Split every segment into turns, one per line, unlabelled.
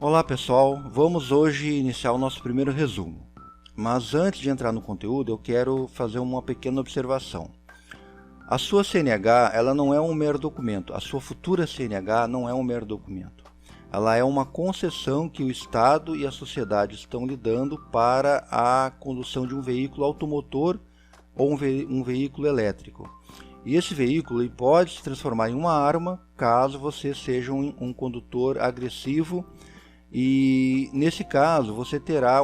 Olá pessoal, vamos hoje iniciar o nosso primeiro resumo. Mas antes de entrar no conteúdo, eu quero fazer uma pequena observação. A sua CNH, ela não é um mero documento, a sua futura CNH não é um mero documento. Ela é uma concessão que o Estado e a sociedade estão lhe dando para a condução de um veículo automotor ou um veículo elétrico. E esse veículo ele pode se transformar em uma arma caso você seja um condutor agressivo. E nesse caso você terá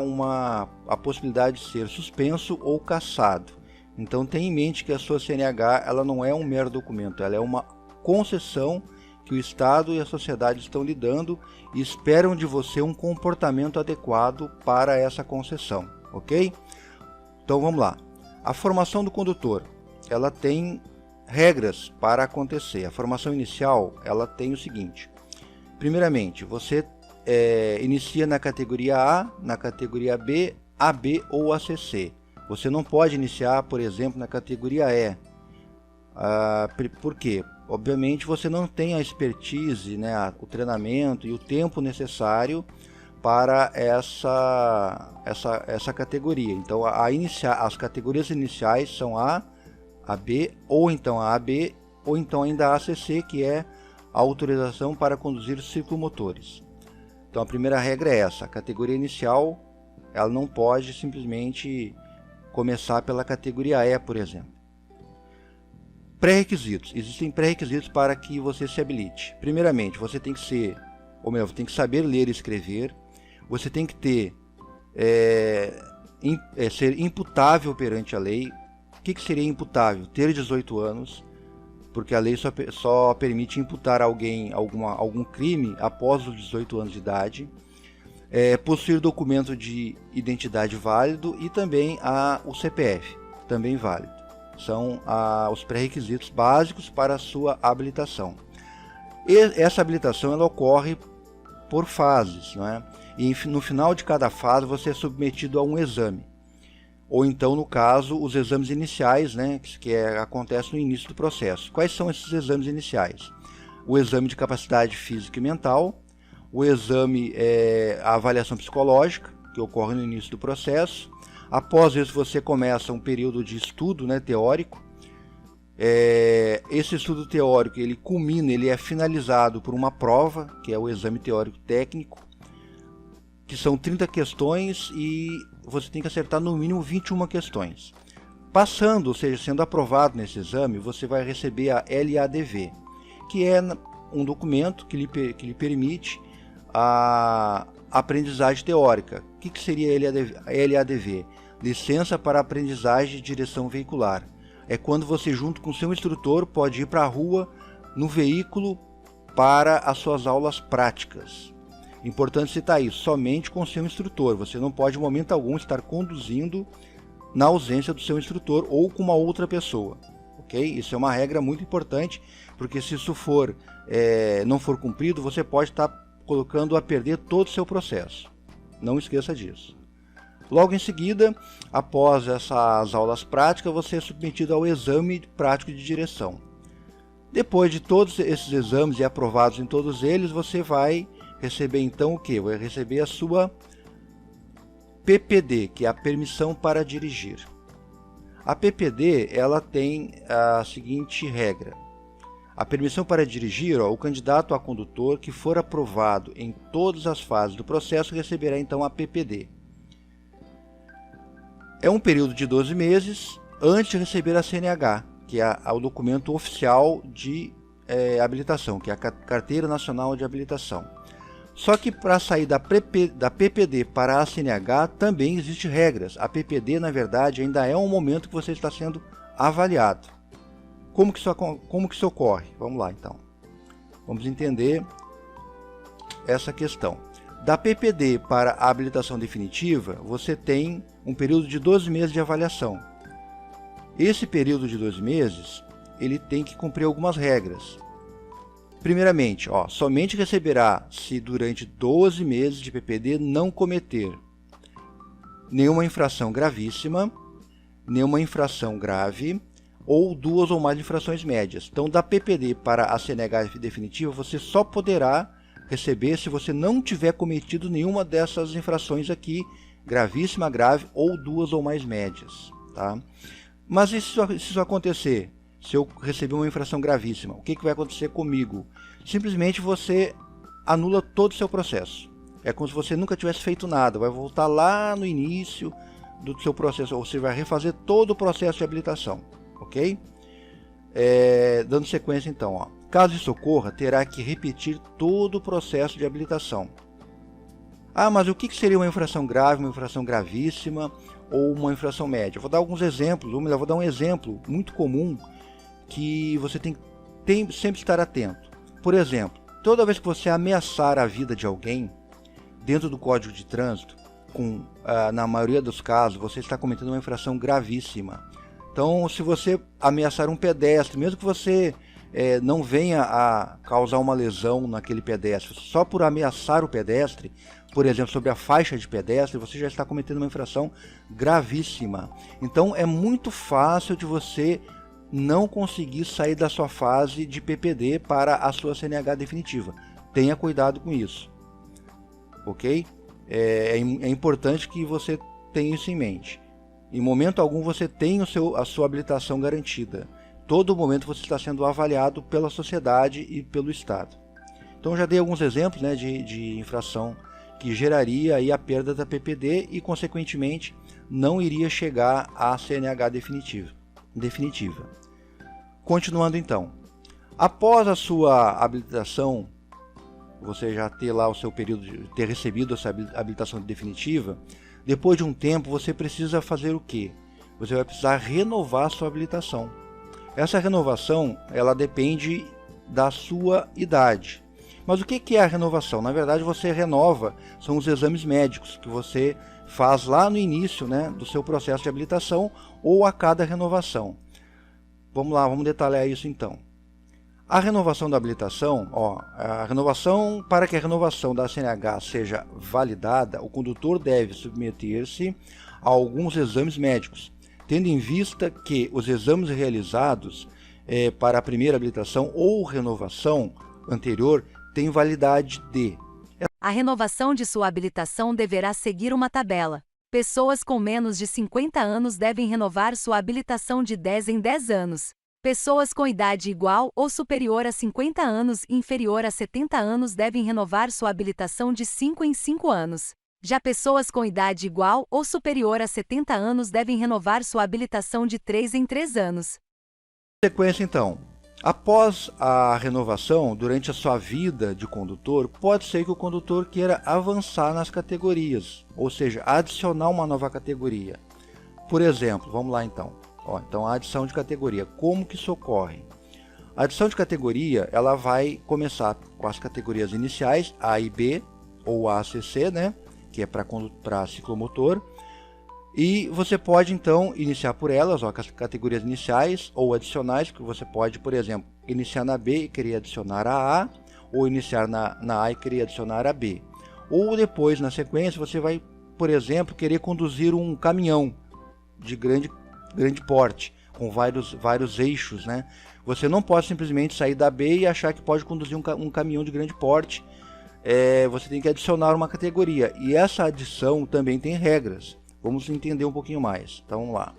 a possibilidade de ser suspenso ou cassado. Então tenha em mente que a sua CNH ela não é um mero documento, ela é uma concessão que o Estado e a sociedade estão lhe dando e esperam de você um comportamento adequado para essa concessão, ok? Então vamos lá. A formação do condutor, ela tem regras para acontecer. A formação inicial ela tem o seguinte: primeiramente você inicia na categoria A, na categoria B, AB ou ACC. Você não pode iniciar, por exemplo, na categoria E. Por quê? Obviamente você não tem a expertise, né, o treinamento e o tempo necessário para essa categoria. Então as categorias iniciais são A, AB, ou então a AB, ou então ainda a ACC, que é a autorização para conduzir ciclomotores. Então a primeira regra é essa: a categoria inicial ela não pode simplesmente começar pela categoria E, por exemplo. Pré-requisitos. Existem pré-requisitos para que você se habilite. Primeiramente, você tem que ser, ou melhor, você tem que saber ler e escrever. Você tem que ter ser imputável perante a lei. O que seria imputável? Ter 18 anos. Porque a lei só permite imputar alguém algum crime após os 18 anos de idade, possuir documento de identidade válido e também o CPF, também válido. São os pré-requisitos básicos para a sua habilitação. E essa habilitação ela ocorre por fases, não é? E no final de cada fase você é submetido a um exame. Ou então, no caso, os exames iniciais, né, que acontece no início do processo. Quais são esses exames iniciais? O exame de capacidade física e mental, o exame, a avaliação psicológica, que ocorre no início do processo. Após isso, você começa um período de estudo, né, teórico. Esse estudo teórico, ele é finalizado por uma prova, que é o exame teórico técnico, que são 30 questões e você tem que acertar no mínimo 21 questões. Passando, ou seja, sendo aprovado nesse exame, você vai receber a LADV, que é um documento que lhe permite a aprendizagem teórica. O que seria a LADV? Licença para aprendizagem de direção veicular. É quando você, junto com seu instrutor, pode ir para a rua no veículo para as suas aulas práticas. Importante citar isso, somente com seu instrutor. Você não pode, em momento algum, estar conduzindo na ausência do seu instrutor ou com uma outra pessoa. Ok? Isso é uma regra muito importante, porque se isso não for cumprido, você pode estar colocando a perder todo o seu processo. Não esqueça disso. Logo em seguida, após essas aulas práticas, você é submetido ao exame prático de direção. Depois de todos esses exames e aprovados em todos eles, você vai receber então o que? Vai receber a sua PPD, que é a permissão para dirigir. A PPD ela tem a seguinte regra: a permissão para dirigir, o candidato a condutor que for aprovado em todas as fases do processo receberá então a PPD. É um período de 12 meses antes de receber a CNH, que é o documento oficial de habilitação, que é a Carteira Nacional de Habilitação. Só que para sair da PPD para a CNH também existem regras. A PPD, na verdade, ainda é um momento que você está sendo avaliado. Como que isso ocorre? Vamos lá, então. Vamos entender essa questão. Da PPD para a habilitação definitiva, você tem um período de 12 meses de avaliação. Esse período de 12 meses, ele tem que cumprir algumas regras. Primeiramente, somente receberá se durante 12 meses de PPD não cometer nenhuma infração gravíssima, nenhuma infração grave ou 2 ou mais infrações médias. Então, da PPD para a CNH definitiva, você só poderá receber se você não tiver cometido nenhuma dessas infrações aqui, gravíssima, grave ou duas ou mais médias, tá? Mas e se isso acontecer? Se eu receber uma infração gravíssima, o que vai acontecer comigo? Simplesmente você anula todo o seu processo. É como se você nunca tivesse feito nada, vai voltar lá no início do seu processo, ou você vai refazer todo o processo de habilitação, ok? Dando sequência então, ó. Caso isso ocorra, terá que repetir todo o processo de habilitação. Ah, mas o que seria uma infração grave, uma infração gravíssima ou uma infração média? Vou dar alguns exemplos, ou melhor, vou dar um exemplo muito comum que você tem sempre estar atento. Por exemplo, toda vez que você ameaçar a vida de alguém, dentro do Código de Trânsito, na maioria dos casos, você está cometendo uma infração gravíssima. Então, se você ameaçar um pedestre, mesmo que você não venha a causar uma lesão naquele pedestre, só por ameaçar o pedestre, por exemplo, sobre a faixa de pedestre, você já está cometendo uma infração gravíssima. Então, é muito fácil de você não conseguir sair da sua fase de PPD para a sua CNH definitiva. Tenha cuidado com isso, ok? É importante que você tenha isso em mente. Em momento algum você tem a sua habilitação garantida. Todo momento você está sendo avaliado pela sociedade e pelo Estado. Então eu já dei alguns exemplos, né, de infração que geraria aí a perda da PPD e consequentemente não iria chegar à CNH definitiva. Continuando então, após a sua habilitação, você já ter lá o seu período de ter recebido essa habilitação definitiva, depois de um tempo você precisa fazer o quê? Você vai precisar renovar a sua habilitação. Essa renovação, ela depende da sua idade. Mas o que é a renovação? Na verdade você renova, são os exames médicos que você faz lá no início, né, do seu processo de habilitação ou a cada renovação. Vamos lá, vamos detalhar isso então. A renovação da habilitação, para que a renovação da CNH seja validada, o condutor deve submeter-se a alguns exames médicos, tendo em vista que os exames realizados para a primeira habilitação ou renovação anterior têm validade de...
A renovação de sua habilitação deverá seguir uma tabela. Pessoas com menos de 50 anos devem renovar sua habilitação de 10 em 10 anos. Pessoas com idade igual ou superior a 50 anos e inferior a 70 anos devem renovar sua habilitação de 5 em 5 anos. Já pessoas com idade igual ou superior a 70 anos devem renovar sua habilitação de 3 em 3 anos.
Sequência então. Após a renovação, durante a sua vida de condutor, pode ser que o condutor queira avançar nas categorias, ou seja, adicionar uma nova categoria. Por exemplo, vamos lá então. Então a adição de categoria, como que isso ocorre? A adição de categoria, ela vai começar com as categorias iniciais, A e B, ou ACC, né, que é para ciclomotor. E você pode então iniciar por elas, as categorias iniciais ou adicionais, que você pode, por exemplo, iniciar na B e querer adicionar a A, ou iniciar na A e querer adicionar a B. Ou depois, na sequência, você vai, por exemplo, querer conduzir um caminhão de grande porte, com vários eixos, né? Você não pode simplesmente sair da B e achar que pode conduzir um caminhão de grande porte. Você tem que adicionar uma categoria, e essa adição também tem regras. Vamos entender um pouquinho mais. Então vamos lá.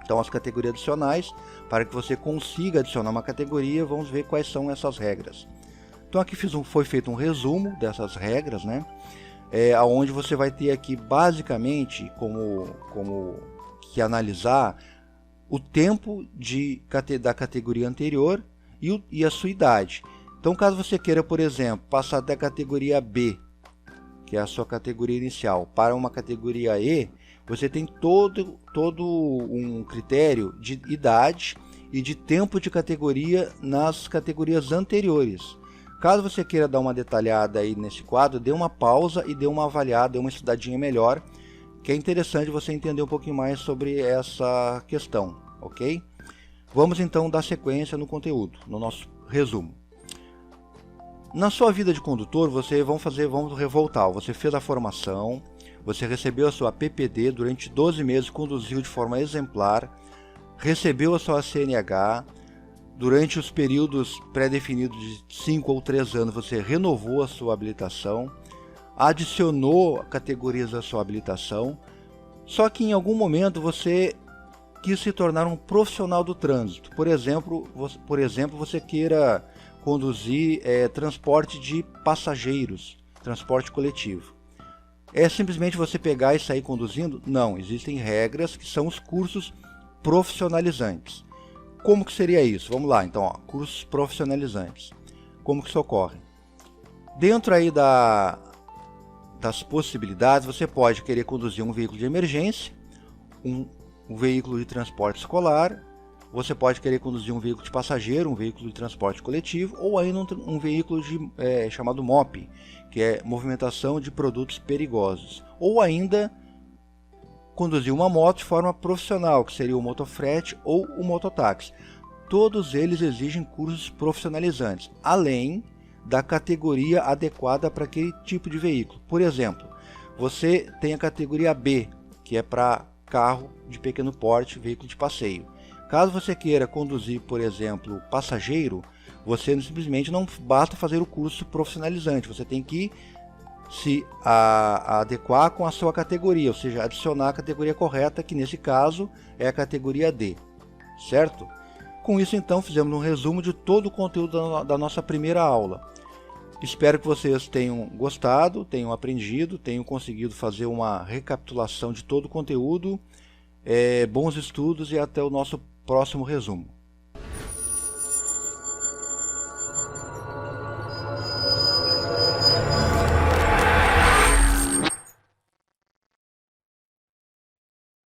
Então as categorias adicionais, para que você consiga adicionar uma categoria, vamos ver quais são essas regras. Então aqui foi feito um resumo dessas regras, né? Onde você vai ter aqui basicamente como que analisar o tempo da categoria anterior e a sua idade. Então caso você queira, por exemplo, passar da categoria B, que é a sua categoria inicial, para uma categoria E, você tem todo um critério de idade e de tempo de categoria nas categorias anteriores. Caso você queira dar uma detalhada aí nesse quadro, dê uma pausa e dê uma avaliada, dê uma estudadinha melhor, que é interessante você entender um pouquinho mais sobre essa questão, ok? Vamos então dar sequência no conteúdo, no nosso resumo. Na sua vida de condutor, vamos revoltar. Você fez a formação, você recebeu a sua PPD durante 12 meses, conduziu de forma exemplar, recebeu a sua CNH, durante os períodos pré-definidos de 5 ou 3 anos, você renovou a sua habilitação, adicionou categorias à sua habilitação, só que em algum momento você quis se tornar um profissional do trânsito. Por exemplo, você queira conduzir transporte de passageiros, transporte coletivo. É simplesmente você pegar e sair conduzindo? Não, existem regras que são os cursos profissionalizantes. Como que seria isso? Vamos lá, então, cursos profissionalizantes. Como que isso ocorre? Dentro aí das possibilidades, você pode querer conduzir um veículo de emergência, um veículo de transporte escolar, você pode querer conduzir um veículo de passageiro, um veículo de transporte coletivo, ou ainda um veículo chamado MOP, que é movimentação de produtos perigosos, ou ainda conduzir uma moto de forma profissional, que seria o motofrete ou o mototáxi. Todos eles exigem cursos profissionalizantes, além da categoria adequada para aquele tipo de veículo. Por exemplo, você tem a categoria B, que é para carro de pequeno porte, veículo de passeio. Caso você queira conduzir, por exemplo, passageiro, você simplesmente não basta fazer o curso profissionalizante, você tem que se adequar com a sua categoria, ou seja, adicionar a categoria correta, que nesse caso é a categoria D, certo? Com isso, então, fizemos um resumo de todo o conteúdo da nossa primeira aula. Espero que vocês tenham gostado, tenham aprendido, tenham conseguido fazer uma recapitulação de todo o conteúdo. Bons estudos e até o nosso próximo resumo.